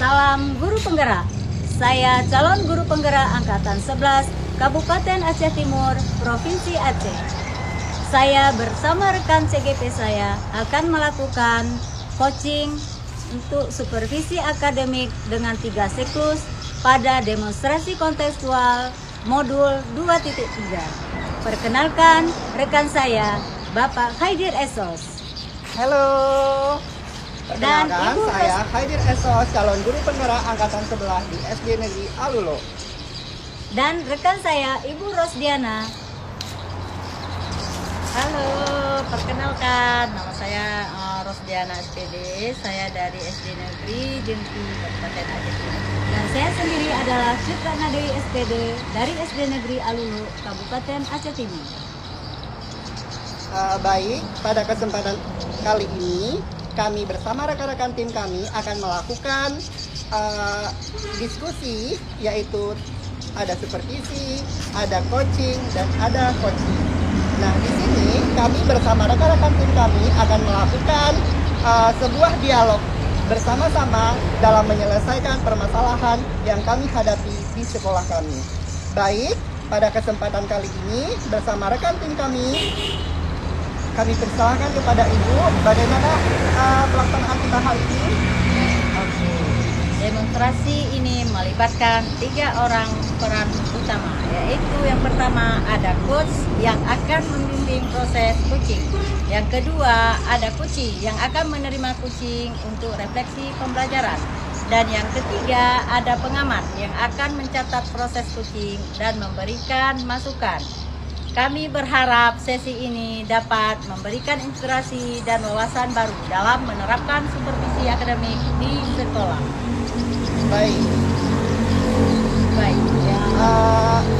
Salam Guru Penggerak. Saya calon guru penggerak Angkatan 11 Kabupaten Aceh Timur, Provinsi Aceh. Saya bersama rekan CGP saya akan melakukan coaching untuk supervisi akademik dengan 3 siklus pada demonstrasi kontekstual modul 2.3. Perkenalkan rekan saya, Bapak Khaidir Esos. Halo, Dan perkenalkan Ibu saya Khaidir Esos, calon guru penggerak Angkatan 11 di SD Negeri Alulo. Dan rekan saya, Ibu Rosdiana. Halo, perkenalkan nama saya Rosdiana SPD. Saya dari SD Negeri Jengki, Kabupaten Aceh Timur. Dan saya sendiri adalah Citra Nadewi SPD dari SD Negeri Alulo, Kabupaten Aceh Timur. Baik, pada kesempatan kali ini kami bersama rekan-rekan tim kami akan melakukan diskusi, yaitu ada supervisi, ada coaching, dan ada coaching. Nah, di sini kami bersama rekan-rekan tim kami akan melakukan sebuah dialog bersama-sama dalam menyelesaikan permasalahan yang kami hadapi di sekolah kami. Baik, pada kesempatan kali ini bersama rekan tim kami persilahkan kepada Ibu bagaimana pelaksanaan kita hari ini. Oke. Demonstrasi ini melibatkan 3 orang peran utama, yaitu yang pertama ada coach yang akan membimbing proses coaching. Yang kedua ada coaching yang akan menerima coaching untuk refleksi pembelajaran. Dan yang ketiga ada pengamat yang akan mencatat proses coaching dan memberikan masukan. Kami berharap sesi ini dapat memberikan inspirasi dan wawasan baru dalam menerapkan supervisi akademik di sekolah. Baik, Ya.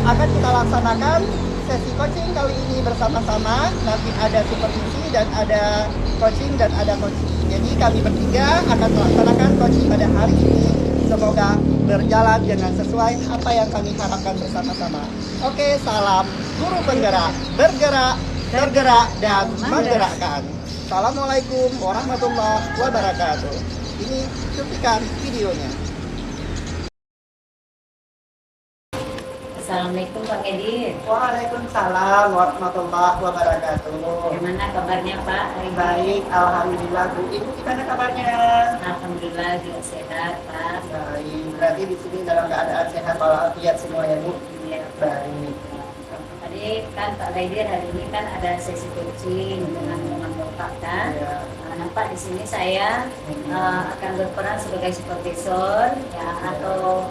akan kita laksanakan sesi coaching kali ini bersama-sama. Nanti ada supervisi dan ada coaching dan ada coaching. Jadi kami bertiga akan melaksanakan coaching pada hari ini. Semoga berjalan dengan sesuai apa yang kami harapkan bersama-sama. Oke, salam guru penggerak, bergerak, tergerak, dan menggerakkan. Assalamualaikum warahmatullahi wabarakatuh. Ini cuplikan videonya. Assalamualaikum Pak Khaidir. Waalaikumsalam warahmatullahi wabarakatuh. Bagaimana kabarnya Pak? Baik, alhamdulillah Bu. Ibu gimana kabarnya? Alhamdulillah juga sehat Pak. Baik, berarti di sini dalam keadaan sehat walafiat semuanya Bu. Ya. Baik. Tadi kan Pak Khaidir hari ini kan ada sesi coaching dengan Bapak kan. Ya. Nampak di sini saya akan berperan sebagai supervisor ya, atau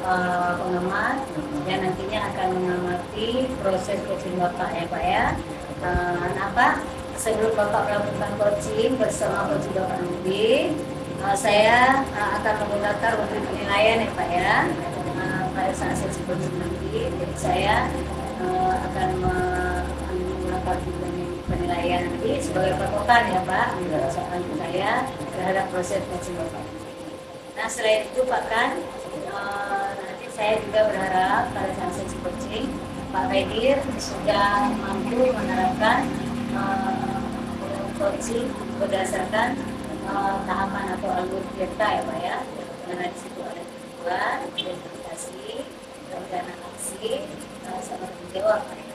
pengamat yang nantinya akan mengamati proses coaching Bapak ya Pak ya. Nampak sebelum Bapak melakukan coaching bersama coaching Bapak nanti, saya akan menggunakan untuk penilaian ya Pak ya. Pada saat sesi coaching nanti, jadi saya akan menggunakan penilaian nanti sebagai patokan ya Pak, usahaan saya terhadap proses coaching Bapak. Nah selain itu Pak kan, nanti saya juga berharap pada saat sesi coaching Pak Khaidir sudah mampu menerapkan coaching berdasarkan tahapan atau alur kita ya Pak ya. Karena di situ ada tujuan, identifikasi, rencana aksi, sama menjawab Pak ya.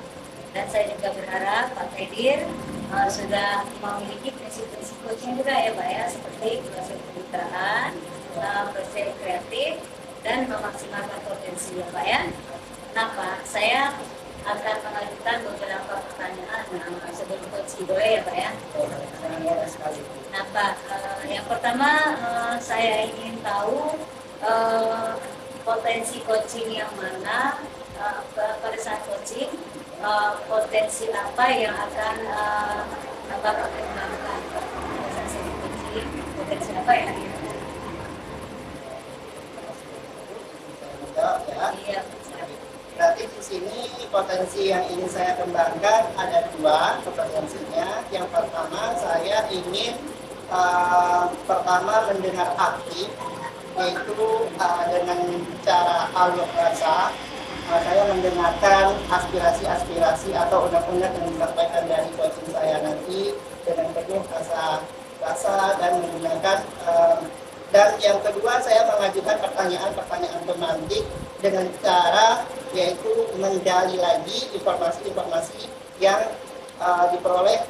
Dan saya juga berharap Pak Khaidir sudah memiliki prinsip-prinsip coaching juga ya Pak ya, seperti proses kemitraan, proses kreatif, dan memaksimalkan potensi ya Pak ya. Nah Pak, saya akan mengajukan beberapa pertanyaan sebelum coaching, boleh ya Pak ya? Nah Pak, yang pertama saya ingin tahu potensi coaching yang mana pada saat coaching, potensi apa yang akan Bapak kembangkan pada saat sesi coaching, potensi apa yang Ya. Berarti di sini potensi yang ingin saya kembangkan ada 2 potensinya. Yang pertama saya ingin pertama mendengar aktif, yaitu dengan cara alur rasa. Saya mendengarkan aspirasi-aspirasi atau unek-unek yang disampaikan dari coaching saya nanti dengan penuh rasa dan menggunakan Dan yang kedua, saya mengajukan pertanyaan-pertanyaan pemantik dengan cara yaitu menggali lagi informasi-informasi yang diperoleh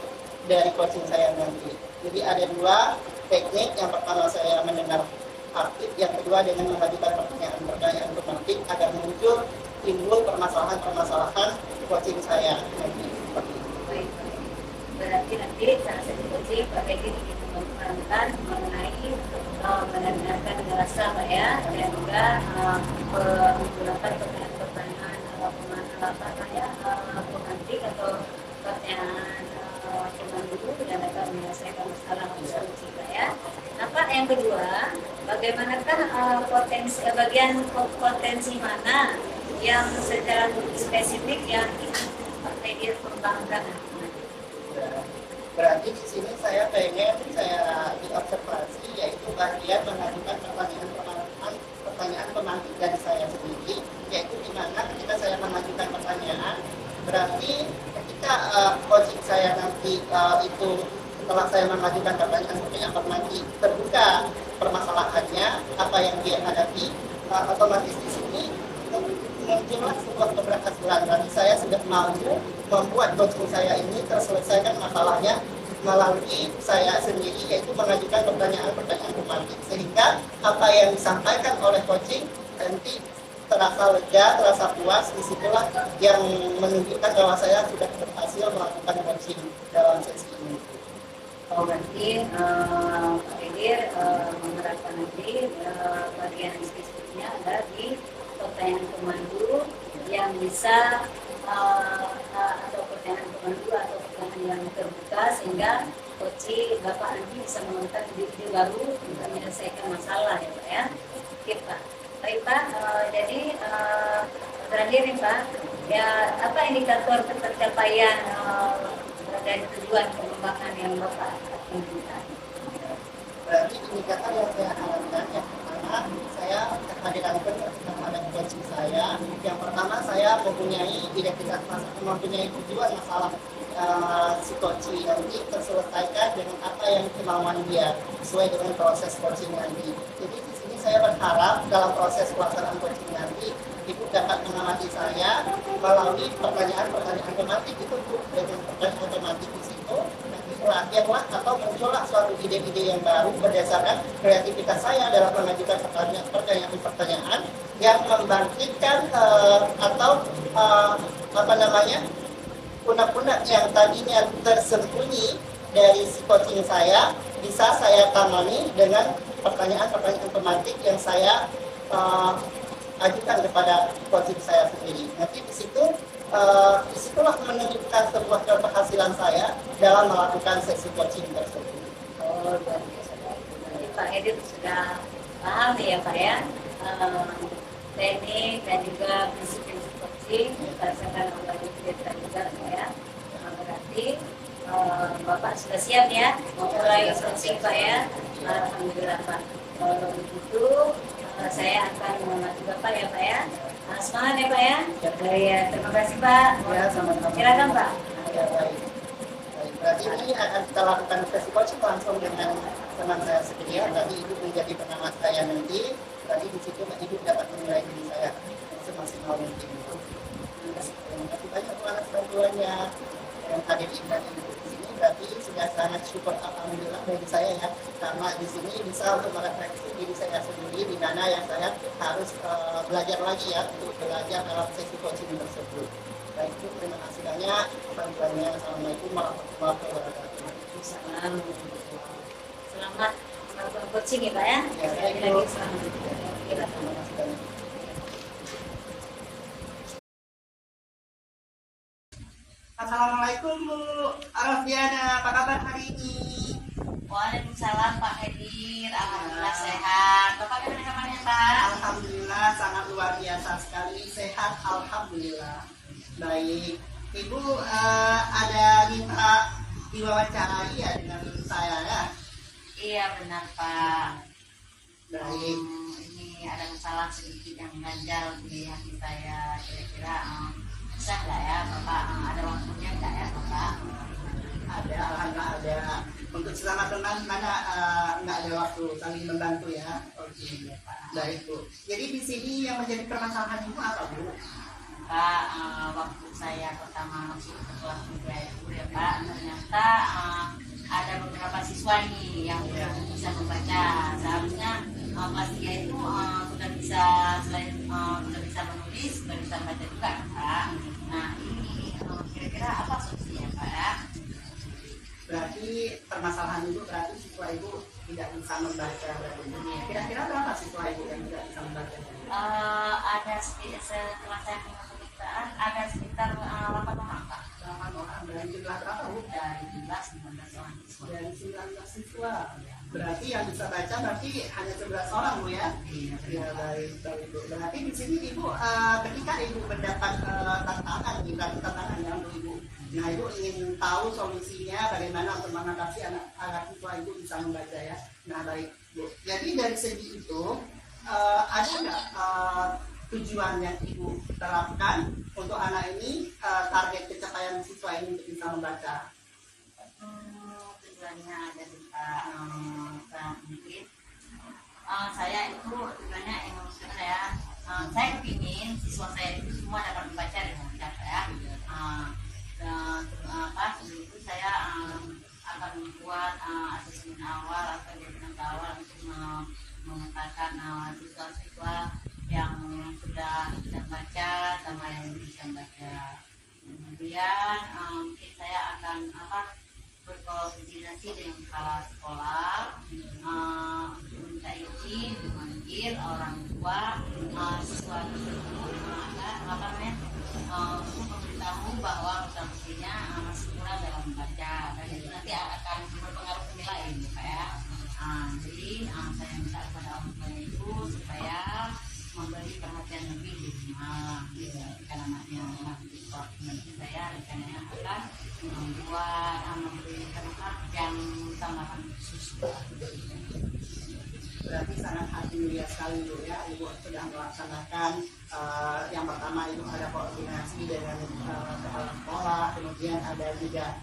dari coaching saya nanti. Jadi ada dua teknik. Yang pertama saya mendengar aktif, yang kedua dengan mengajukan pertanyaan-pertanyaan pemantik agar timbul permasalahan-permasalahan coaching saya nanti. Seperti itu. Baik. Berarti nanti salah satu coaching Pak Edi kita menerangkan mengenai mendengarkan bahasa Pak ya, dan juga menggunakan pertanyaan-pertanyaan pemantik atau pertanyaan pemandu dan akan menyelesaikan masalah solusi Pak ya. Nah Pak, yang kedua, bagaimanakah bagian potensi mana yang secara spesifik yang Pak Edi kembangkan? Berarti di sini saya diobservasi yaitu bagian mengajukan pertanyaan pemantik dari saya sendiri, yaitu di mana ketika saya mengajukan pertanyaan, berarti ketika coaching saya nanti itu setelah saya mengajukan pertanyaan pemantik terbuka permasalahannya apa yang dia hadapi, otomatis di sini muncullah sebuah keberhasilan. Berarti saya sudah mampu membuat coaching saya ini terselesaikan masalahnya melalui saya sendiri, yaitu mengajukan pertanyaan-pertanyaan pemantik, sehingga apa yang disampaikan oleh coaching nanti terasa lega, terasa puas. Disitulah yang menunjukkan bahwa saya sudah berhasil melakukan coaching dalam sesi ini. Oh, berarti Pak Edir menerapkan nanti bagian spesifiknya ada di pertanyaan pemandu yang bisa atau pertanyaan pemandu atau pertanyaan yang terbuka, sehingga coaching Bapak nanti bisa menemukan ide baru untuk menyelesaikan masalah ya Pak ya. Oke Pak. Baik Pak, jadi terakhir nih Pak, ya apa indikator tercapaian dan tujuan pengembangan yang Bapak inginkan? Berarti indikator yang saya harapkan yang pertama, saya kehadiran terhadap coaching saya. Yang pertama, saya mempunyai identitas mempunyai tujuan masalah si coaching nanti terselesaikan dengan apa yang kemauan dia sesuai dengan proses coaching nanti. Jadi di sini saya berharap dalam proses pelaksanaan coaching nanti Ibu dapat mengamati saya melalui pertanyaan-pertanyaan pemantik itu dengan pertanyaan otomatis di situ nanti lahirlah atau muncullah suatu ide-ide yang baru berdasarkan kreativitas saya dalam mengajukan pertanyaan-pertanyaan yang membangkitkan punak-punak yang tadinya tersembunyi dari si coaching saya bisa saya tangani dengan pertanyaan-pertanyaan pemantik yang saya ajukan kepada coaching saya sendiri. Nanti disitulah menunjukkan sebuah keberhasilan saya dalam melakukan sesi coaching tersebut. Oh, luar biasa. Jadi Pak Edir sudah paham ya Pak ya, teknik dan juga prinsip-prinsip coaching berdasarkan oleh kita juga Pak ya. Berarti Bapak sudah siap ya memulai coaching Pak ya. Alhamdulillah Pak. Kalau begitu saya akan mengamati Bapak ya Pak ya. Semangat ya Pak ya. Ya, terima kasih Pak. Ya, sama-sama. Silakan Pak. Ya, baik. Berarti ini akan kita lakukan sesi coaching langsung dengan teman saya sendiri. Tadi Ibu menjadi pengamat saya nanti. Tadi di situ Ibu dapat menilai diri saya semaksimal mungkin. Terima kasih banyak atas bantuannya yang hadir di Ibu di sini. Berarti sudah sangat syukur alhamdulillah bagi saya ya, karena di sini bisa untuk merefleksi diri saya sendiri di mana yang saya harus belajar lagi ya untuk belajar dalam sesi coaching tersebut. Baik Bu, terima kasih banyak bantuannya. Assalamualaikum warahmatullahi wabarakatuh. Selamat melakukan coaching ya Pak ya. Sekali lagi selamat. Terima kasih banyak. Assalamualaikum Bu Arfiana, apa kabar hari ini? Waalaikumsalam Pak Edir, alhamdulillah sehat. Bapak gimana kabarnya Pak? Alhamdulillah sangat luar biasa sekali, sehat alhamdulillah. Baik, Ibu ada minta diwawancarai ya dengan saya ya? Iya benar Pak. Baik. Ini ada masalah sedikit yang ganjal di hati saya. Kira-kira bisa nggak ya Bapak? Ada waktunya nggak ya Bapak? Ada, alhamdulillah ada. Untuk selama teman mana nggak ada waktu saling membantu ya. Oke, baik Bu. Jadi di sini yang menjadi permasalahan Ibu apa Bu? Pak, waktu saya pertama masuk ke kelas 3 itu ya Pak, ternyata ada beberapa siswa nih yang belum bisa membaca. Seharusnya kelas 3 itu sudah bisa, selain sudah bisa menulis, sudah bisa membaca juga Pak. Nah ini kira-kira apa solusinya Pak ya? Berarti permasalahan Ibu berarti siswa Ibu tidak bisa membaca. Kira-kira berapa siswa Ibu yang tidak bisa membaca? Ada setelah saya pemeriksaan ada sekitar 8 orang Pak. 8 orang. Dari jumlah berapa Bu? Dari 19 orang siswa. Dari 19 siswa. Berarti yang bisa baca berarti hanya 11 orang Bu ya? Ya baik, baik Bu. Berarti di sini Ibu ketika Ibu mendapat tantangan, berarti tantangan yang untuk Ibu. Nah Ibu ingin tahu solusinya bagaimana untuk mengatasi anak siswa Ibu bisa membaca ya. Nah baik Bu. Jadi dari segi itu ada nggak tujuan yang Ibu terapkan untuk anak ini, target pencapaian siswa ini untuk bisa membaca? Tujuannya ada Pak, mungkin saya itu tujuannya ya, saya kepingin siswa saya itu semua dapat membaca dengan mudah ya. Sebelum itu saya akan membuat asesmen awal atau jaminan awal untuk memetakan siswa-siswa yang sudah bisa baca sama yang bisa baca. Kemudian mungkin saya akan berkoordinasi dengan kepala sekolah, minta izin memanggil orang tua siswa tersebut, untuk memberitahu bahwa mestinya masih kurang dalam membaca, dan itu nanti akan berpengaruh ke nilai ini Pak ya. Jadi saya minta kepada orang tua itu supaya memberi perhatian lebih di rumah jika anaknya nanti saya rencananya akan memberikan jam tambahan khusus. Berarti sangat hati mulia sekali Bu ya, Ibu sudah melaksanakan yang pertama itu ada koordinasi dengan kepala sekolah, kemudian ada juga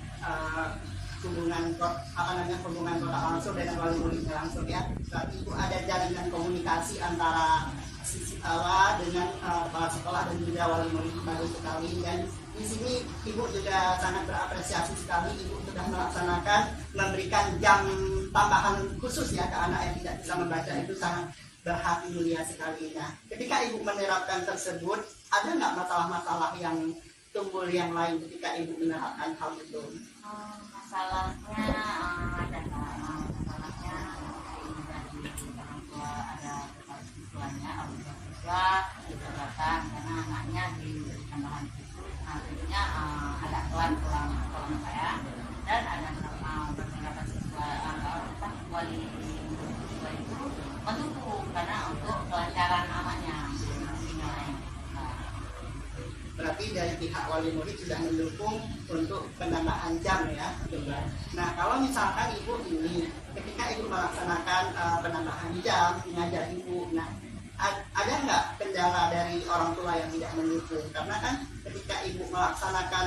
hubungan kontak langsung dengan wali muridnya langsung ya. Berarti Ibu ada jalinan komunikasi antara sisi sekolah dengan kepala sekolah dan juga wali murid baru sekali. Dan di sini Ibu juga sangat berapresiasi sekali, Ibu sudah melaksanakan memberikan jam tambahan khusus ya ke anak yang tidak bisa membaca, itu sangat berhati mulia sekali. Nah, ketika Ibu menerapkan tersebut, ada nggak masalah-masalah yang timbul yang lain ketika Ibu menerapkan hal itu? Masalahnya ada masalahnya dari orang tua, ada siswanya, orang tua siswa keberatan karena anaknya diberi tambahan khusus, artinya ada kelas pulang saya, dan ada beberapa siswa wali siswa itu mendukung karena untuk kelancaran anaknya. Berarti dari pihak wali murid sudah mendukung untuk penambahan jam ya. Nah kalau misalkan Ibu ini ketika Ibu melaksanakan penambahan jam mengajar Ibu, nah ada nggak kendala dari orang tua yang tidak mendukung? Karena kan ketika Ibu melaksanakan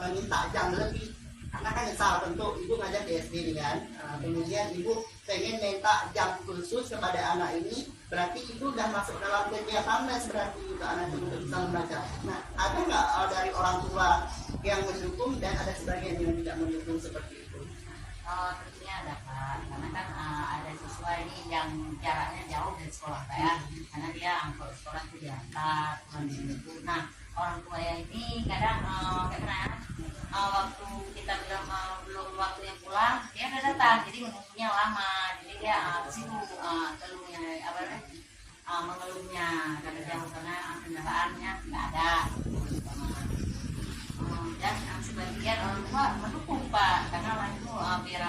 meminta jam lebih, karena kan misal tentu Ibu ngajar di SD kan, kemudian Ibu pengen minta jam khusus kepada anak ini, berarti itu udah masuk dalam kegiatan les, berarti itu anak itu bisa membaca. Nah ada nggak dari orang tua yang mendukung dan ada sebagian yang tidak mendukung seperti itu? Tentunya ada Pak, karena kan ada siswa ini yang jaraknya jauh dari sekolah Pak ya, karena dia angkot sekolah itu diantar. Nah orang tua yang ini kadang waktu kita bilang belum waktunya pulang, dia udah datang, jadi menunggunya lama, jadi dia sibuk keluhnya mengeluhnya karena dia misalnya kendaraannya nggak ada. Dan sebagian orang tua mendukung Pak, karena orang itu biar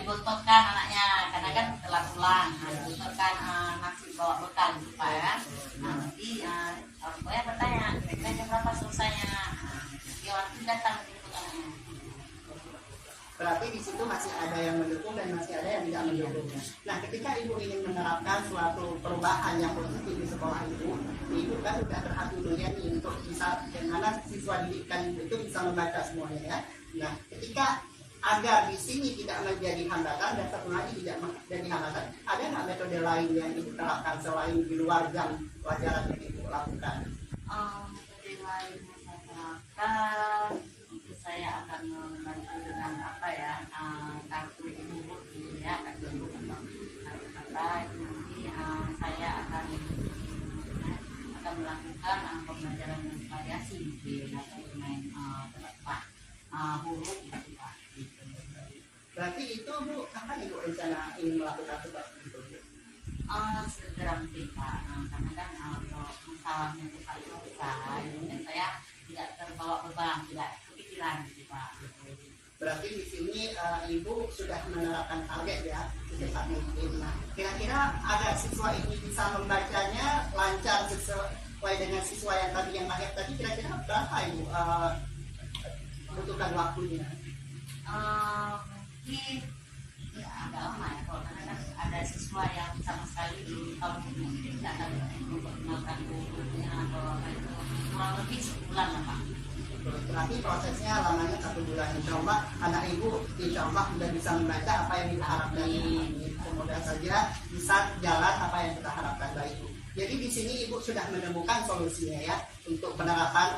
dibontotkan anaknya, karena kan telat pulang, dibontotkan nasi bawa bekal gitu Pak ya. Nanti orang tua bertanya kira-kira jam berapa selesainya, dia waktu datang menjemput anaknya. Berarti di situ masih ada yang mendukung dan masih ada yang tidak mendukung. Nah, ketika Ibu ingin menerapkan suatu perubahan yang positif di sekolah Ibu kan sudah berhati mulia nih untuk bisa bagaimana siswa didikan itu bisa membaca semuanya ya. Nah, ketika agar di sini tidak menjadi hambatan dan satu lagi tidak menjadi hambatan, ada nggak metode lain yang Ibu terapkan selain di luar jam pelajaran yang Ibu lakukan? Metode lain yang saya terapkan, itu saya akan membantu dengan apa ya, kartu ibu ya, kartu ibu atau kartu kata itu nanti saya akan melakukan pembelajaran dengan variasi mungkin atau dengan tempat huruf gitu Pak. Berarti itu Bu, kapan Ibu rencana ingin melakukan seperti itu? Segera mungkin Pak, karena kan kalau masalahnya itu Pak itu besar, dan saya tidak terbawa beban, tidak kepikiran gitu Pak. Berarti di sini Ibu sudah menerapkan target ya, secepat mungkin. Nah, kira-kira agar siswa ini bisa membacanya lancar sesuai dengan siswa yang tadi yang lahir tadi, kira-kira berapa Ibu butuhkan waktunya? Mungkin ya agak lama ya, kalau karena kan ada siswa yang sama sekali belum tahu mungkin tidak akan memperkenalkan bukunya atau apa itu, kurang lebih sebulan lah Pak. Berarti prosesnya lamanya 1 bulan. Insya Allah anak Ibu insya Allah sudah bisa membaca apa yang kita harapkan. Semoga saja bisa jalan apa yang kita harapkan baik Bu. Jadi di sini Ibu sudah menemukan solusinya ya untuk penerapan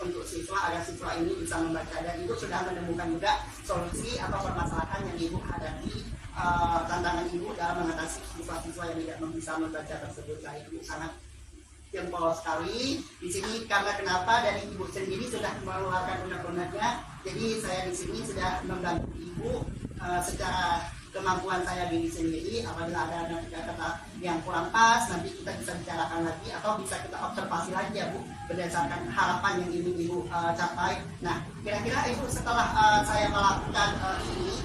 untuk siswa agar siswa ini bisa membaca, dan Ibu sudah menemukan juga solusi atau permasalahan yang Ibu hadapi, tantangan Ibu dalam mengatasi siswa-siswa yang tidak bisa membaca tersebut. Nah, Ibu sangat jempol sekali di sini karena kenapa dari Ibu sendiri sudah mengeluarkan undang-undangnya. Jadi saya di sini sudah membantu Ibu secara kemampuan saya diri sendiri. Apabila ada kata-kata yang kurang pas, nanti kita bisa bicarakan lagi atau bisa kita observasi lagi ya Bu, berdasarkan harapan yang ingin Ibu capai. Nah, kira-kira Ibu setelah saya melakukan ini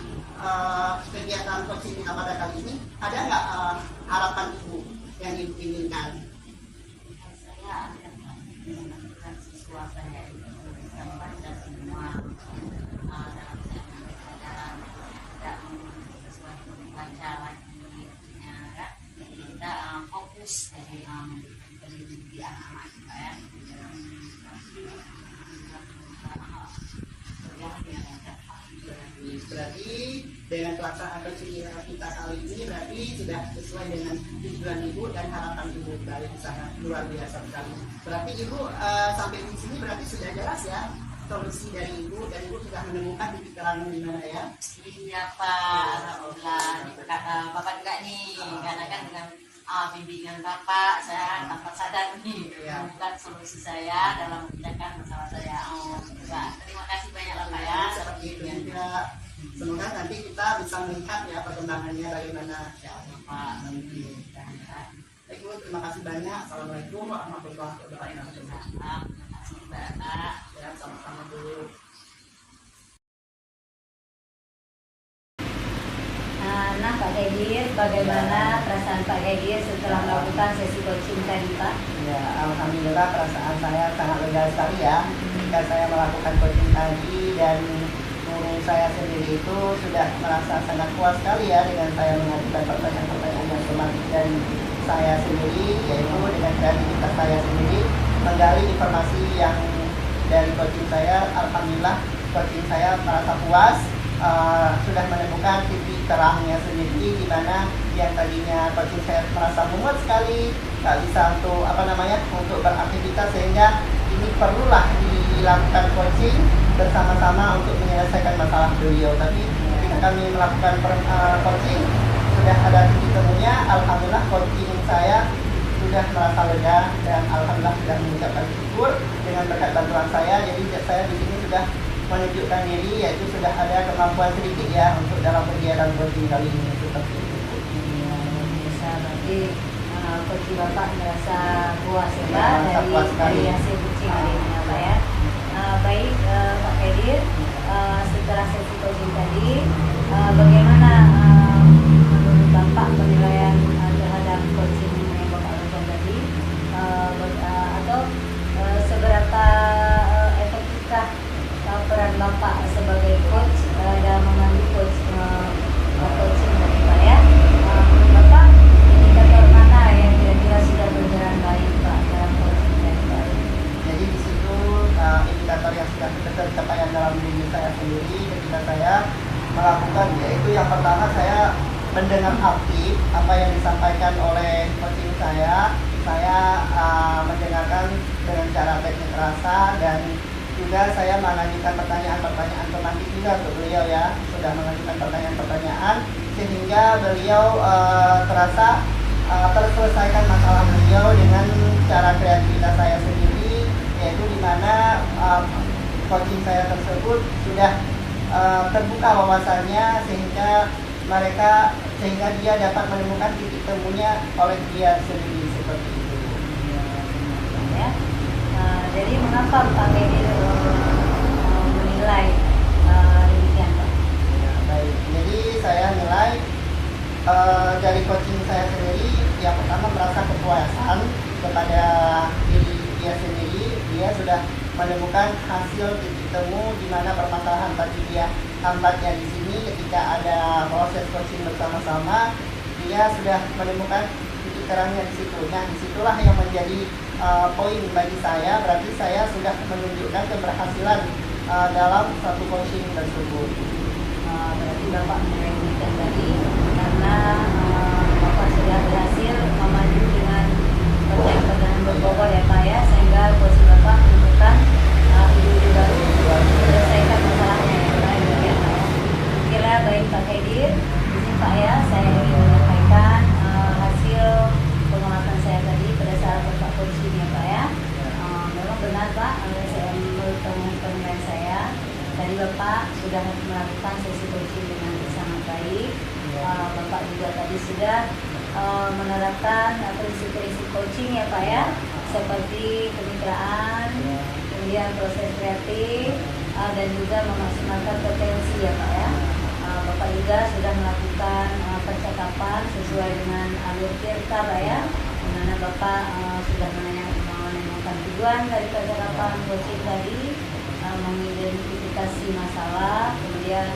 kegiatan coaching kita pada kali ini, ada nggak harapan Ibu yang Ibu inginkan? Saya akan melakukan siswa saya itu bisa membaca semua dalam pelajaran, tidak sesuatu membaca lagi ya. Jadi kita fokus dari pendidik anak-anak kita ya. Berarti dengan pelaksanaan coaching kita kali ini berarti sudah sesuai dengan tujuan Ibu dan harapan Ibu, dari sangat luar biasa sekali. Berarti Ibu sampai di sini berarti sudah jelas ya solusi dari Ibu, dan Ibu sudah menemukan titik terang di mana ya? Iya Pak, alhamdulillah. Bapak juga nih, karena kan dengan bimbingan Bapak saya tanpa sadar nih menemukan solusi saya dalam memecahkan masalah saya. Terima kasih banyak lah Pak ya. Seperti itu juga. Semoga nanti kita bisa melihat ya perkembangannya bagaimana ya Pak. Baik Bu, terima kasih banyak. Assalamualaikum warahmatullahi wabarakatuh. Terima kasih Bapak. Ya, sama-sama Bu. Nah Pak Gedir, bagaimana perasaan Pak Gedir setelah melakukan sesi coaching tadi Pak? Ya, alhamdulillah perasaan saya sangat lega sekali ya ketika saya melakukan coaching tadi, dan guru saya sendiri itu sudah merasa sangat puas sekali ya dengan saya mengajukan pertanyaan-pertanyaan yang tematik dan saya sendiri, yaitu dengan kreativitas saya sendiri menggali informasi yang dari coaching saya. Alhamdulillah coaching saya merasa puas, sudah menemukan titik terangnya sendiri, di mana yang tadinya coaching saya merasa mumet sekali, nggak bisa untuk beraktivitas, sehingga ini perlulah dilakukan coaching bersama-sama untuk menyelesaikan masalah beliau. Tapi ketika kami melakukan coaching sudah ada titik temunya. Alhamdulillah coaching saya sudah merasa lega, dan alhamdulillah sudah mengucapkan syukur dengan berkat bantuan saya. Jadi saya di sini sudah menunjukkan diri, yaitu sudah ada kemampuan sedikit ya untuk dalam kegiatan coaching kali ini seperti itu. Bisa berarti coaching Bapak merasa puas ya Pak Merasa puas sekali. dari hasil coaching hari ini ya Pak ya. Baik Pak Gedir, setelah sesi coaching tadi bagaimana menurut Bapak penilaian terhadap coaching yang Bapak lakukan tadi, atau seberapa efektifkah peran Bapak sebagai coach dalam memandu coaching tadi Pak ya? Menurut Bapak indikator mana yang kira-kira sudah berjalan baik Pak dalam coaching tadi Pak? Jadi di situ indikator yang sudah tercapaian dalam diri saya sendiri ketika saya disampaikan oleh coaching saya mendengarkan dengan cara teknik rasa, dan juga saya mengajukan pertanyaan-pertanyaan pemantik juga untuk beliau ya, sudah mengajukan pertanyaan-pertanyaan sehingga beliau terasa terselesaikan masalah beliau dengan cara kreativitas saya sendiri, yaitu di mana coaching saya tersebut sudah terbuka wawasannya sehingga dia dapat menemukan titik temunya oleh dia sendiri seperti itu. Ya. Jadi mengapa Pak Medi menilai demikian Pak? Ya, baik. Jadi saya nilai dari coaching saya sendiri, yang pertama merasa kepuasan kepada diri dia sendiri. Dia sudah menemukan hasil titik temu di mana permasalahan tadi dia hambatnya di sini. Ketika ada proses coaching bersama-sama, dia sudah menemukan titik terangnya di situ. Nah, disitulah yang menjadi poin bagi saya. Berarti saya sudah menunjukkan keberhasilan dalam satu coaching tersebut. Berarti Bapak menunjukkan tadi karena Bapak sudah berhasil memandu dengan pertanyaan berbobot ya Pak ya, sehingga posisi Bapak menemukan ide-ide baru menyelesaikan masalahnya ya Pak ya. Kira baik Pak Hedir, di sini Pak ya, saya ingin menyampaikan hasil pengamatan saya tadi pada saat Bapak coaching ya Pak ya. Memang benar Pak, saya menurut penilaian saya tadi Bapak sudah melakukan sesi coaching dengan sangat baik. Bapak juga tadi sudah menerapkan prinsip-prinsip coaching ya Pak ya, seperti kemitraan, kemudian proses kreatif, dan juga memaksimalkan potensi ya Pak ya. Bapak juga sudah melakukan percakapan sesuai dengan alur cerita Pak ya, di mana Bapak sudah menemukan tujuan dari percakapan coaching tadi, mengidentifikasi masalah, kemudian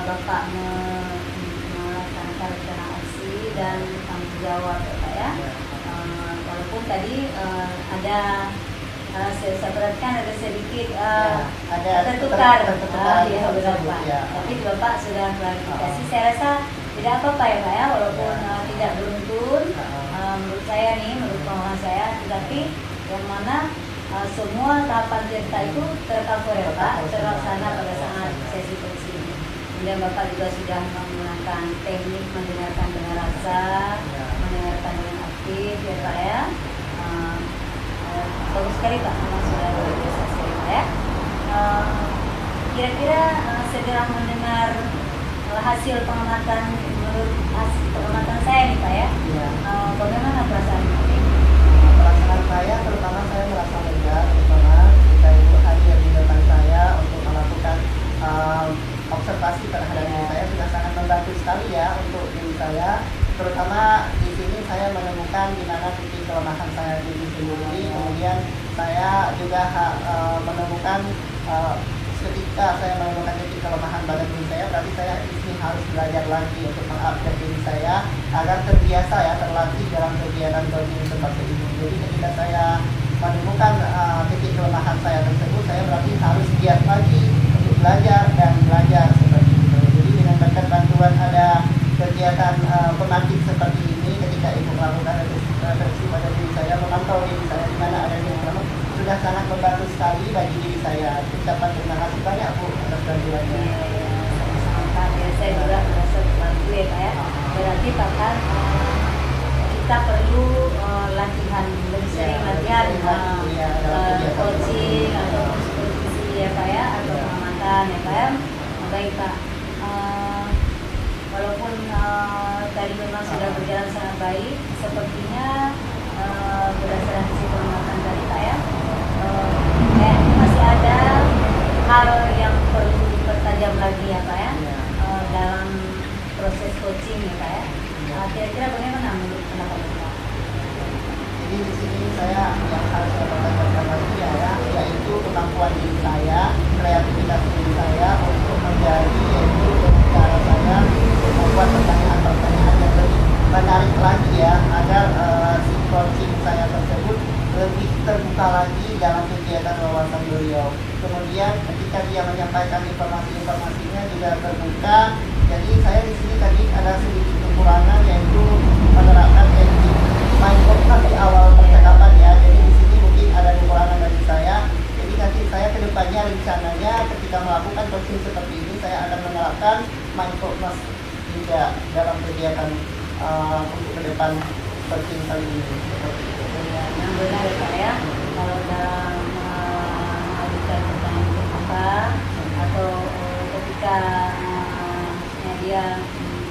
Bapak melaksanakan rencana aksi dan tanggung jawab ya Pak ya. Walaupun tadi ada saya perhatikan ada sedikit tertukar, ya benar Pak. Ya. Tapi Bapak sudah klarifikasi. Saya rasa tidak apa-apa ya Pak ya, walaupun tidak beruntun menurut saya nih, menurut pengalaman saya. Tetapi yang mana semua tahapan cerita itu tercover ya Pak, terlaksana pada saat sesi coaching. Kemudian Bapak juga sudah menggunakan teknik mendengarkan dengan rasa, mendengarkan dengan aktif ya Pak ya. Bagus sekali Pak, memang sudah luar biasa sekali Pak ya. Kira-kira setelah mendengar hasil pengamatan, menurut hasil pengamatan saya nih Pak ya, bagaimana perasaan Pak? Perasaan saya, terutama saya merasa lega, terutama ketika Ibu hadir di depan saya untuk melakukan observasi terhadap diri saya, sudah sangat membantu sekali ya untuk diri saya. Terutama di sini saya menemukan di mana titik kelemahan saya diri sendiri. Kemudian saya juga menemukan ketika saya menemukan titik kelemahan pada diri saya, berarti saya di sini harus belajar lagi untuk mengupgrade diri saya agar terbiasa ya, terlatih dalam kegiatan coaching seperti ini. Jadi ketika saya menemukan titik kelemahan saya tersebut, saya berarti harus giat lagi untuk belajar dan belajar seperti itu. Jadi dengan berkat bantuan ada kegiatan pemantik seperti ini, ketika Ibu melakukan refleksi pada diri saya, memantau diri saya di mana ada yang lemah, sudah sangat membantu sekali bagi diri saya. Ucapan terima kasih banyak Bu atas bantuannya. Saya juga merasa terbantu ya Pak ya. Berarti Pak kan kita perlu latihan, lebih sering latihan coaching atau supervisi ya Pak ya, atau pengamatan ya Pak ya. Baik Pak, walaupun tadi memang sudah berjalan sangat baik, sepertinya berdasarkan hasil pengamatan tadi Pak ya, kayaknya masih ada hal yang perlu dipertajam lagi ya Pak ya, dalam proses coaching ya Pak ya. Kira-kira bagaimana menurut pendapat Bapak? Jadi di sini saya yang harus saya pertanyakan lagi ya, yaitu kemampuan diri saya, kreativitas diri saya untuk menjadi, yaitu dengan cara saya membuat pertanyaan-pertanyaan yang lebih menarik lagi ya, agar si coaching saya tersebut lebih terbuka lagi dalam kegiatan wawasan beliau. Kemudian ketika dia menyampaikan informasi-informasinya juga terbuka. Jadi saya di sini tadi ada sedikit kekurangan, yaitu menerapkan teknik mindfulness di awal percakapan ya. Jadi di sini mungkin ada kekurangan dari saya. Jadi nanti saya kedepannya rencananya ketika melakukan coaching seperti ini saya akan menerapkan mindfulness juga dalam kegiatan untuk ke depan coaching kali ini. Seperti itu. Ya, yang benar ya Pak ya, kalau dalam mengajukan pertanyaan terbuka atau ketika dia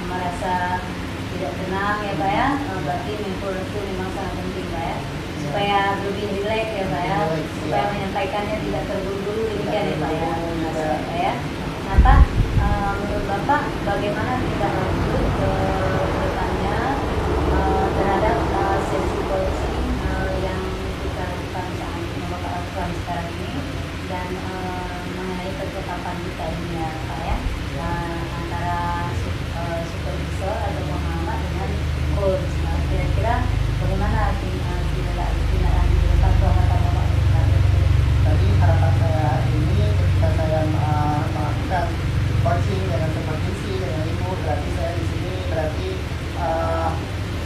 merasa tidak tenang ya Pak ya, berarti mindfulness itu memang sangat penting Pak ya, supaya lebih rileks ya Pak ya, supaya menyampaikannya tidak terburu-buru demikian ya Pak ya. Pak ya. Nah Pak, menurut Bapak bagaimana kita lanjut ke depannya terhadap sesi coaching yang kita lakukan saat ini, Bapak lakukan sekarang ini, dan mengenai percakapan kita ini ya Pak ya, antara supervisor atau pengamat dengan coach. Nah, kira-kira bagaimana tindakan di depan pengamatan Bapak? Tadi harapan saya ini ketika saya melakukan coaching dengan supervisi dengan ibu, berarti saya di sini berarti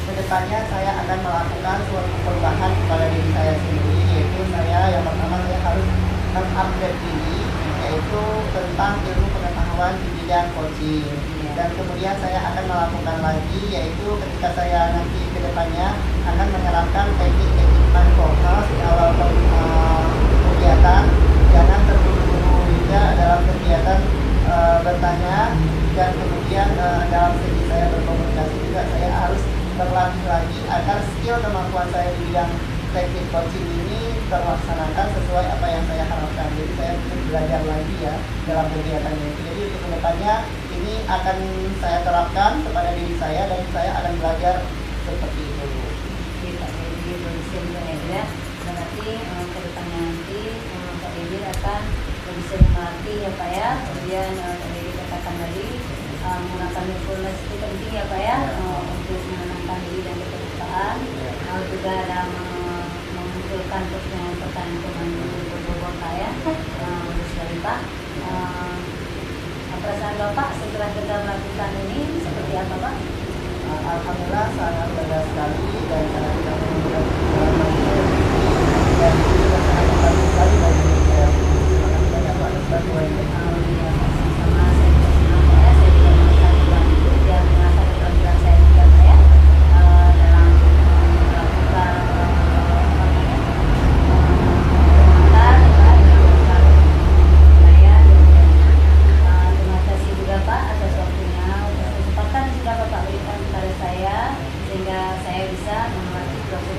kedepannya saya akan melakukan suatu perubahan kepada diri saya sendiri, yaitu saya yang pertama saya harus mengupgrade diri, yaitu tentang ilmu pengetahuan di bidang coaching. Dan kemudian saya akan melakukan lagi, yaitu ketika saya nanti kedepannya akan menerapkan teknik-teknik mindfulness di awal kegiatan. Jangan terburu-buru juga dalam kegiatan bertanya, dan kemudian dalam segi saya berkomunikasi juga saya harus berlatih lagi agar skill kemampuan saya di bidang teknik coaching ini terlaksanakan sesuai apa yang saya harapkan. Jadi saya harus belajar lagi ya dalam kegiatan ini. Jadi untuk kedepannya ini akan saya terapkan kepada diri saya dan saya akan belajar seperti itu. Jadi bersiap ya, berarti ke depannya nanti Pak Dewi akan lebih sering melatih ya Pak ya. Kemudian Pak Dewi katakan tadi menggunakan mindfulness itu penting ya Pak ya, untuk menenangkan diri dan keterbukaan, juga dalam memunculkan pertanyaan berbobot Pak ya. Bagus sekali Pak. Perasaan Bapak setelah kita melakukan ini seperti apa Pak? Alhamdulillah sangat lega sekali dan sangat tidak menunjukkan dan itu sangat membantu sekali bagi saya. Terima kasih banyak Pak atas bantuannya. Sama saya juga senang Pak ya, saya juga merasa dibantu dan merasa keterampilan saya juga Pak ya, dalam melakukan terima kasih juga Pak atas waktunya, atas kesempatan yang sudah Bapak berikan kepada saya sehingga saya bisa memenuhi proses